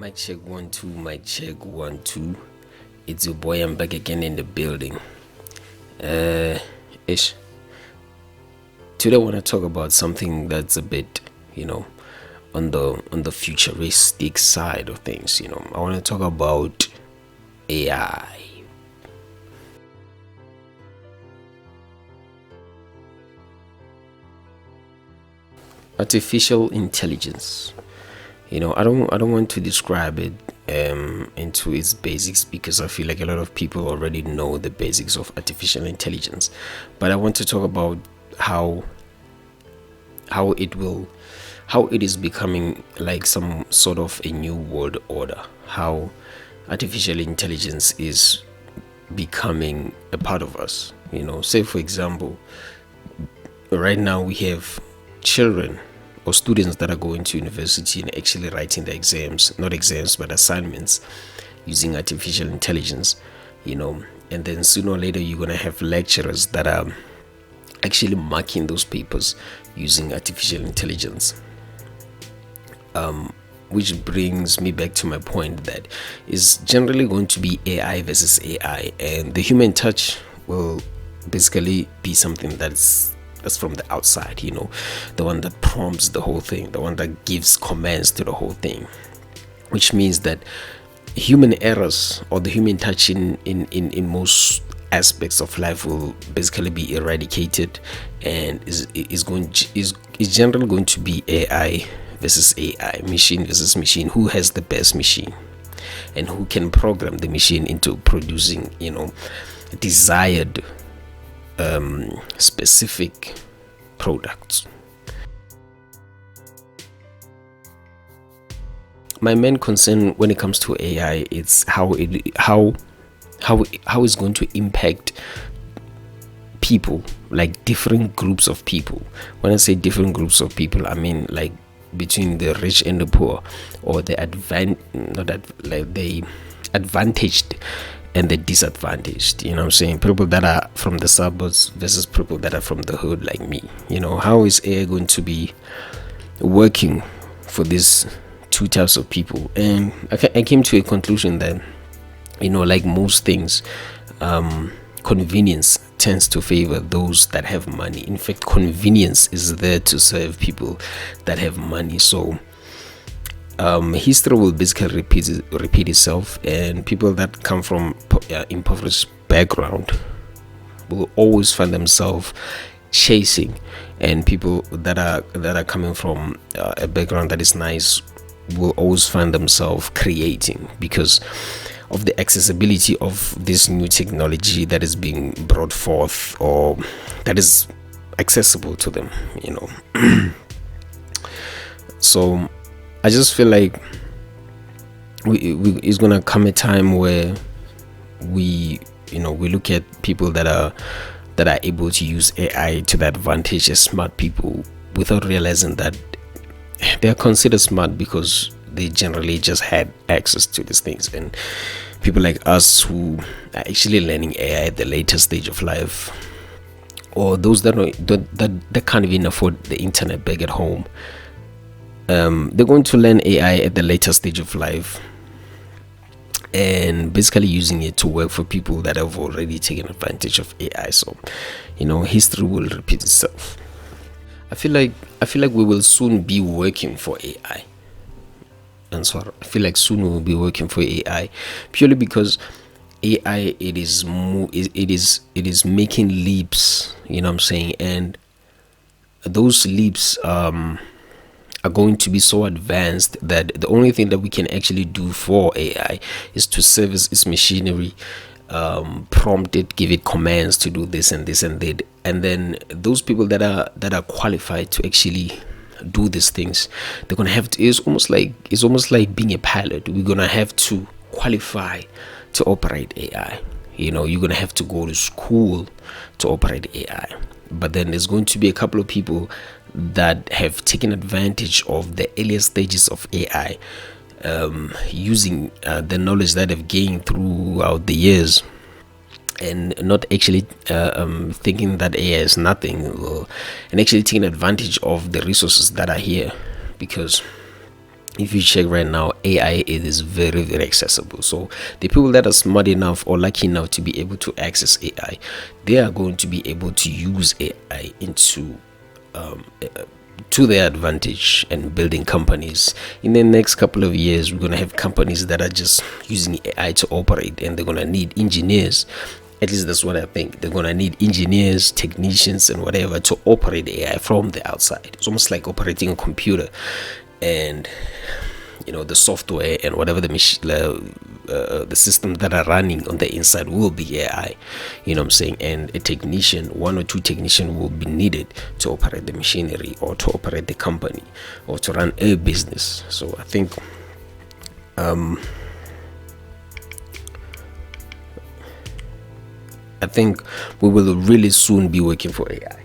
Mic check 1 2, mic check 1 2. It's your boy. I'm back again in the building. Ish. Today I want to talk about something that's a bit, on the futuristic side of things. I want to talk about AI. Artificial intelligence. I don't want to describe it into its basics because I feel like a lot of people already know the basics of artificial intelligence, but I want to talk about how it is becoming like some sort of a new world order, how artificial intelligence is becoming a part of us. Say for example, right now we have children or students that are going to university and actually writing the exams, not exams but assignments, using artificial intelligence. And then sooner or later you're going to have lecturers that are actually marking those papers using artificial intelligence. Which brings me back to my point that is generally going to be AI versus AI, and the human touch will basically be something that's from the outside, the one that prompts the whole thing, the one that gives commands to the whole thing, which means that human errors or the human touch in most aspects of life will basically be eradicated, and is generally going to be AI versus AI, machine versus machine. Who has the best machine and who can program the machine into producing desired specific products. My main concern when it comes to AI is how it's going to impact people, like different groups of people. When I say different groups of people, I mean like between the rich and the poor, or the advantaged and the disadvantaged. I'm saying people that are from the suburbs versus people that are from the hood like me. How is AI going to be working for these two types of people? And I came to a conclusion that like most things, convenience tends to favor those that have money. In fact, convenience is there to serve people that have money. So history will basically repeat itself, and people that come from impoverished background will always find themselves chasing, and people that are coming from a background that is nice will always find themselves creating, because of the accessibility of this new technology that is being brought forth, or that is accessible to them. So I just feel like it's gonna come a time where we look at people that are able to use AI to their advantage as smart people, without realizing that they are considered smart because they generally just had access to these things. And people like us who are actually learning AI at the later stage of life, or those that can't even afford the internet back at home, they're going to learn AI at the later stage of life, and basically using it to work for people that have already taken advantage of AI. So history will repeat itself. I feel like we will soon be working for AI. And so I feel like soon we will be working for AI, purely because AI it is making leaps, and those leaps are going to be so advanced that the only thing that we can actually do for AI is to service its machinery, prompt it, give it commands to do this and this and that, and then those people that are qualified to actually do these things, they're gonna have to. It's almost like being a pilot. We're gonna have to qualify to operate AI. You're gonna have to go to school to operate AI. But then there's going to be a couple of people that have taken advantage of the earlier stages of AI, using the knowledge that they've gained throughout the years, and not actually thinking that AI is nothing, and actually taking advantage of the resources that are here. Because if you check right now, AI, it is very, very accessible. So the people that are smart enough or lucky enough to be able to access AI, they are going to be able to use AI into to their advantage and building companies. In the next couple of years, we're going to have companies that are just using AI to operate, and they're going to need engineers. At least that's what I think. They're going to need engineers, technicians, and whatever to operate AI from the outside. It's almost like operating a computer, and the software and whatever the systems that are running on the inside will be AI. You know what I'm saying? And a technician, one or two technicians will be needed to operate the machinery or to operate the company or to run a business. So I think we will really soon be working for AI.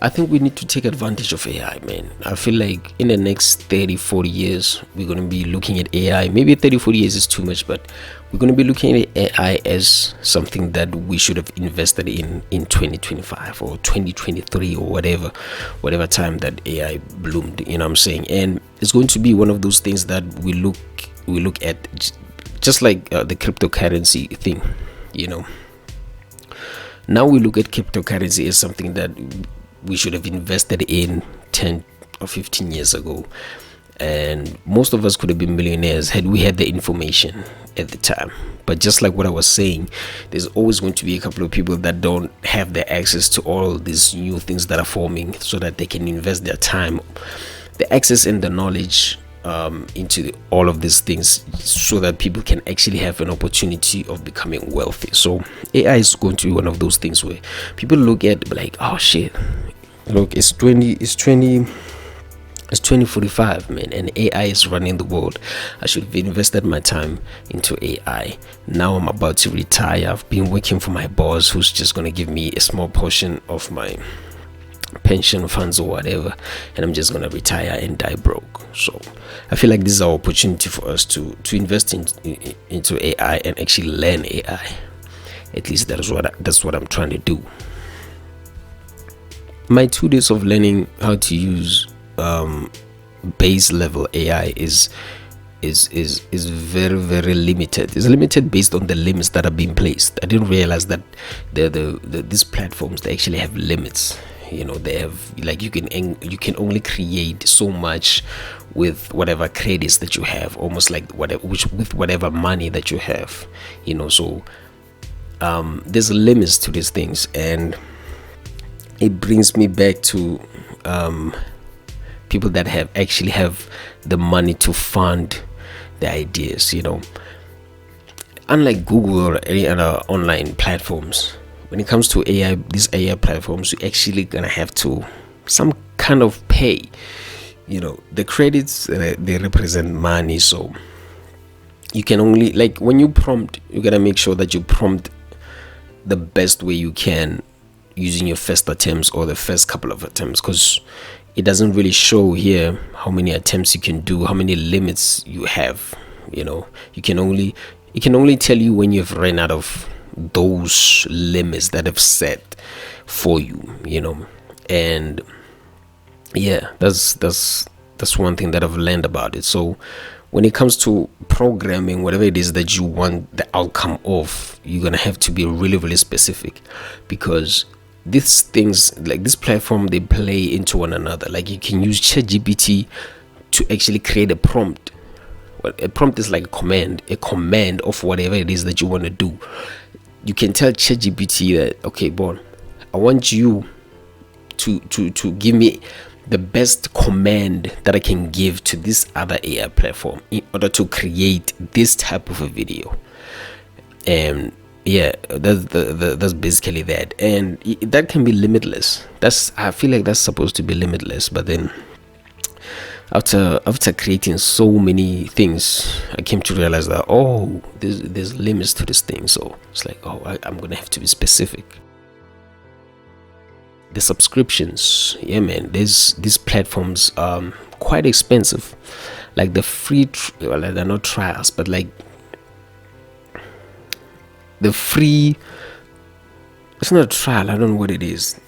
I think we need to take advantage of AI, man. I feel like in the next 30-40 years, we're going to be looking at AI. Maybe 30-40 years is too much, but we're going to be looking at AI as something that we should have invested in 2025 or 2023 or whatever time that AI bloomed, you know what I'm saying? And it's going to be one of those things that we look at, just like the cryptocurrency thing, Now we look at cryptocurrency as something that we should have invested in 10 or 15 years ago, and most of us could have been millionaires had we had the information at the time. But just like what I was saying, there's always going to be a couple of people that don't have the access to all these new things that are forming, so that they can invest their time, the access and the knowledge into all of these things, so that people can actually have an opportunity of becoming wealthy. So AI is going to be one of those things where people look at like, oh shit, look, it's 2045, man, and AI is running the world. I should have invested my time into AI. Now I'm about to retire. I've been working for my boss, who's just going to give me a small portion of my pension funds or whatever, and I'm just going to retire and die broke. So I feel like this is our opportunity for us to invest into AI and actually learn AI. At least that's what I'm trying to do. My 2 days of learning how to use base level AI is very, very limited. It's limited based on the limits that are being placed. I didn't realize that these platforms, they actually have limits. They have, like, you can only create so much with whatever credits that you have, almost like with whatever money that you have. So there's limits to these things, and it brings me back to people that actually have the money to fund the ideas. Unlike Google or any other online platforms, when it comes to AI, these AI platforms, you're actually gonna have to some kind of pay. The credits, they represent money, so you can only, like, when you prompt, you gotta make sure that you prompt the best way you can using your first attempts or the first couple of attempts, because it doesn't really show here how many attempts you can do, how many limits you have. It can only tell you when you've run out of those limits that have set for you. And yeah, that's one thing that I've learned about it. So when it comes to programming, whatever it is that you want the outcome of, you're gonna have to be really, really specific, because these things, like this platform, they play into one another. Like, you can use ChatGPT to actually create a prompt. Well, a prompt is like a command of whatever it is that you want to do. You can tell ChatGPT that, okay, Bon, I want you to give me the best command that I can give to this other AI platform in order to create this type of a video. And yeah, that's basically that, and that can be limitless. I feel like that's supposed to be limitless, but then after creating so many things, I came to realize that there's limits to this thing. So it's like, I'm gonna have to be specific. The subscriptions, yeah, man, these platforms quite expensive. Like the free they're not trials, but like the free, it's not a trial, I don't know what it is.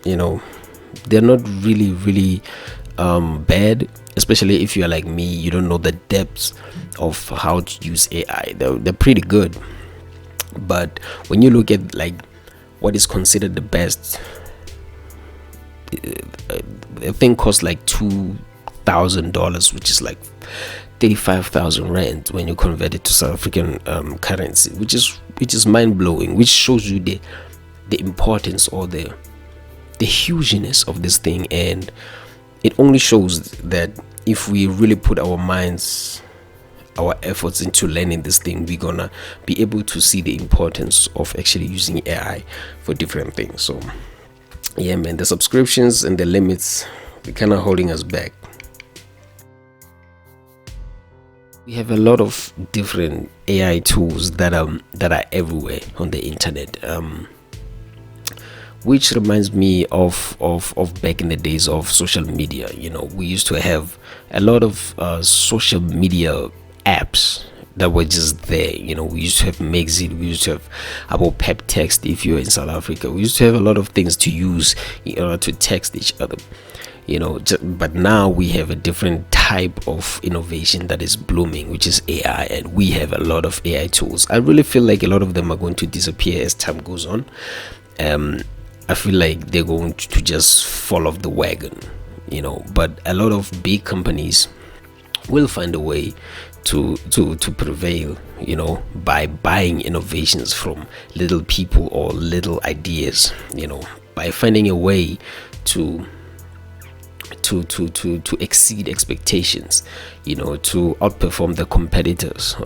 They're not really bad, especially if you're like me, you don't know the depths of how to use AI. They're pretty good, but when you look at like what is considered the best, a thing costs like $2,000, which is like 35,000 rand when you convert it to South African currency, which is mind-blowing, which shows you the importance or the hugeness of this thing. And it only shows that if we really put our minds, our efforts into learning this thing, we're gonna be able to see the importance of actually using AI for different things. So yeah, man, the subscriptions and the limits, they're kind of holding us back. We have a lot of different AI tools that are everywhere on the internet, which reminds me of back in the days of social media. You know, we used to have a lot of social media apps that were just there. You know, we used to have Mexit, we used to have about Pep Text if you're in South Africa. We used to have a lot of things to use in order to text each other, you know. But now we have a different type of innovation that is blooming, which is AI, and we have a lot of AI tools. I really feel like a lot of them are going to disappear as time goes on. I feel like they're going to just fall off the wagon, you know. But a lot of big companies will find a way to prevail, you know, by buying innovations from little people or little ideas, you know, by finding a way to exceed expectations, you know, to outperform the competitors.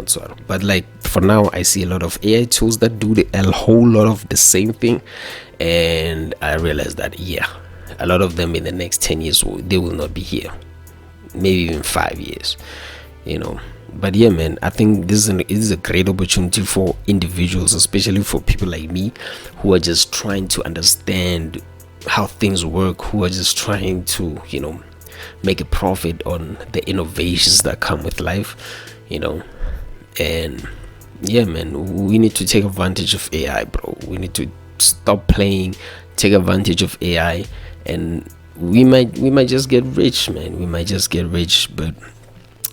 But like for now, I see a lot of AI tools that do a whole lot of the same thing, and I realize that a lot of them in the next 10 years they will not be here, maybe even 5 years, you know. But yeah, man, I think this is a great opportunity for individuals, especially for people like me who are just trying to understand how things work, who are just trying to, you know, make a profit on the innovations that come with life, you know. And yeah, man, we need to take advantage of AI, bro. We need to stop playing, take advantage of AI, and we might just get rich, man. We might just get rich. But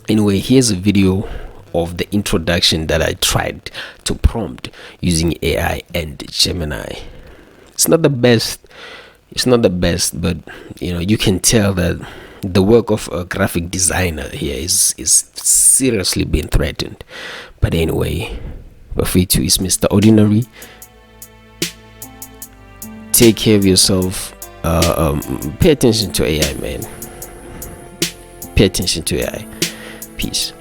anyway, here's a video of the introduction that I tried to prompt using AI and Gemini. It's not the best, but you know, you can tell that the work of a graphic designer here is seriously being threatened. But anyway, Bafetu is Mr. Ordinary. Take care of yourself. Pay attention to AI, man. Pay attention to AI. Peace.